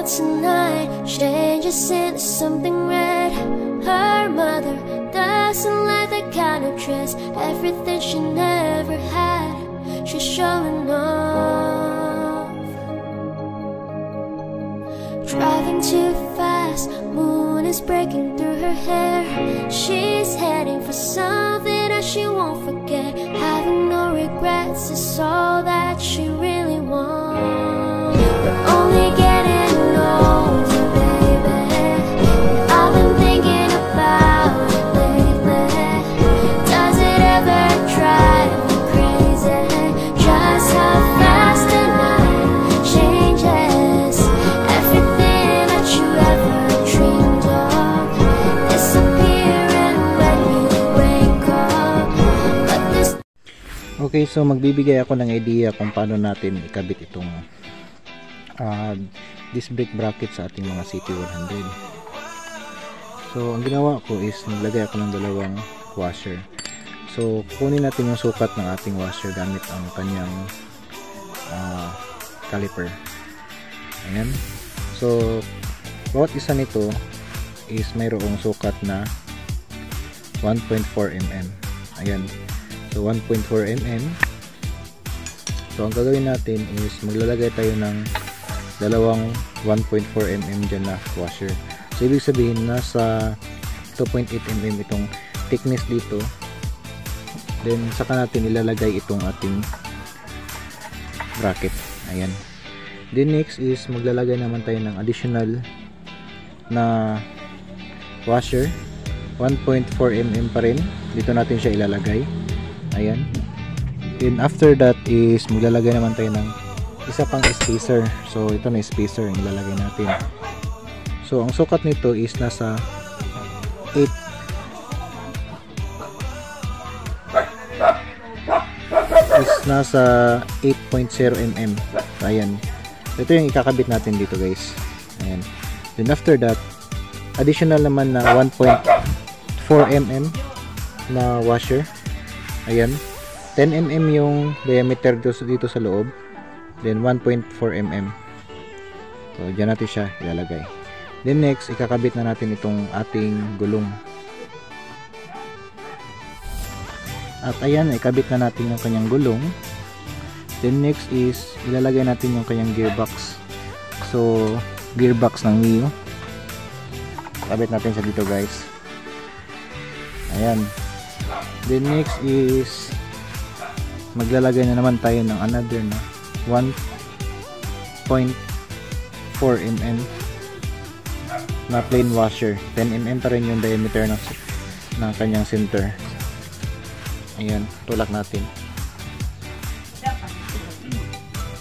tonight changes into something red. Her mother doesn't like that kind of dress. Everything she never had, she's showing off. Driving too fast, moon is breaking through her hair. She's heading for something that she won't forget. Having no regrets is all that she really wants. We're only getting older, baby. I've been thinking about it lately. Does it ever drive you crazy? Just how fast the night changes. Everything that you ever dreamed of disappearing when you wake up. But this... Okay, so magbibigay ako ng idea kung paano natin ikabit itong disc brake bracket sa ating mga CT100. So ang ginawa ko is naglagay ako ng dalawang washer. So kunin natin yung sukat ng ating washer gamit ang kanyang caliper. Ayan. So bawat isa nito is mayroong sukat na 1.4 mm. Ayan. So 1.4 mm. So ang gagawin natin is maglalagay tayo ng dalawang 1.4 mm dyan na washer. So ibig sabihin nasa 2.8 mm itong thickness dito. Then saka natin ilalagay itong ating bracket. Ayan. Then next is maglalagay naman tayo ng additional na washer. 1.4 mm pa rin. Dito natin siya ilalagay. Ayan. Then after that is maglalagay naman tayo ng isa pang spacer. So ito na spacer yung ilalagay natin. So ang sukat nito is nasa 8 8.0 mm. Ayan. Ito yung ikakabit natin dito, guys. Ayan. Then after that, additional naman na 1.4 mm na washer. Ayan. 10 mm yung diameter dito sa loob. Then 1.4 mm. So diyan natin siya ilalagay. Then next, ikakabit na natin itong ating gulong. At ayan, ikabit na natin yung kanyang gulong. Then next is ilalagay natin yung kanyang gearbox. So gearbox ng Mio. Ikabit natin siya dito, guys. Ayan. Then next is maglalagay na naman tayo ng another na 1.4 mm na plain washer. 10 mm pa rin yung diameter ng kanyang center. Ayan, tulak natin.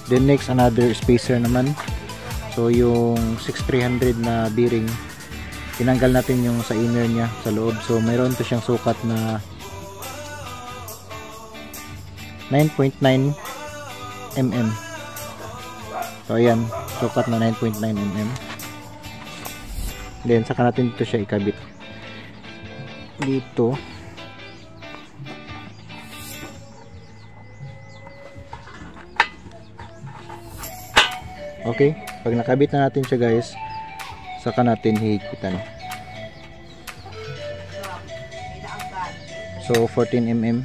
Then next, another spacer naman. So yung 6300 na bearing, tinanggal natin yung sa inner niya sa loob. So mayroon to siyang sukat na 9.9 mm. So ayan, sukat na 9.9 mm. Then saka natin dito siya ikabit dito. Okay, pag nakabit na natin siya, guys, saka natin hihigpitan. So 14 mm.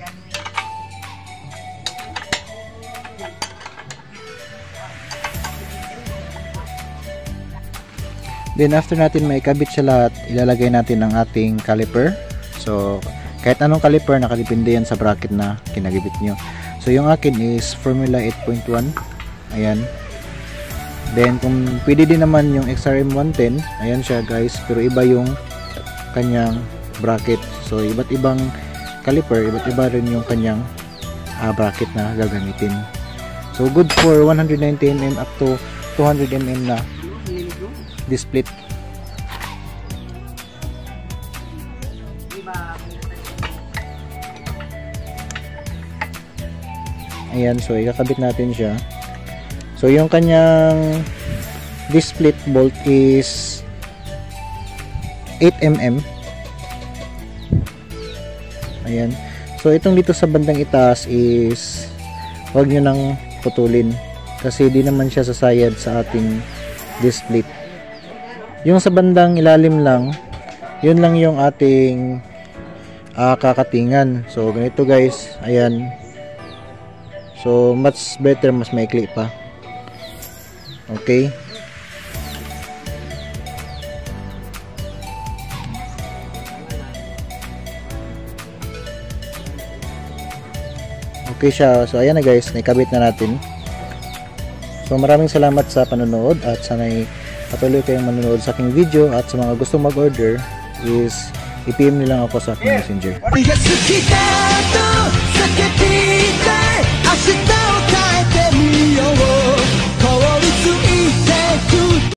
Then after natin maikabit siya lahat, ilalagay natin ang ating caliper. So kahit anong caliper, nakadepende yan sa bracket na kinagibit nyo. So yung akin is Formula 8.1. Ayan. Then kung pwede din naman yung XRM 110, ayan siya, guys, pero iba yung kanyang bracket. So iba't ibang caliper, iba't iba rin yung kanyang bracket na gagamitin. So good for 190 mm up to 200 mm na split. Ayan, so ikakabit natin siya. So yung kanyang split bolt is 8 mm. Ayan. So itong dito sa bandang itaas is huwag nyo nang putulin kasi di naman siya sasayad sa ating split. Yung sa bandang ilalim lang, yun lang yung ating kakatingan. So ganito guys, ayan. So much better, mas maikli pa. Okay. Okay siya. So ayan na guys, naikabit na natin. So maraming salamat sa panonood at sana'y patuloy kayong manonood sa aking video, at sa mga gustong mag-order is i-PM nilang ako sa aking messenger.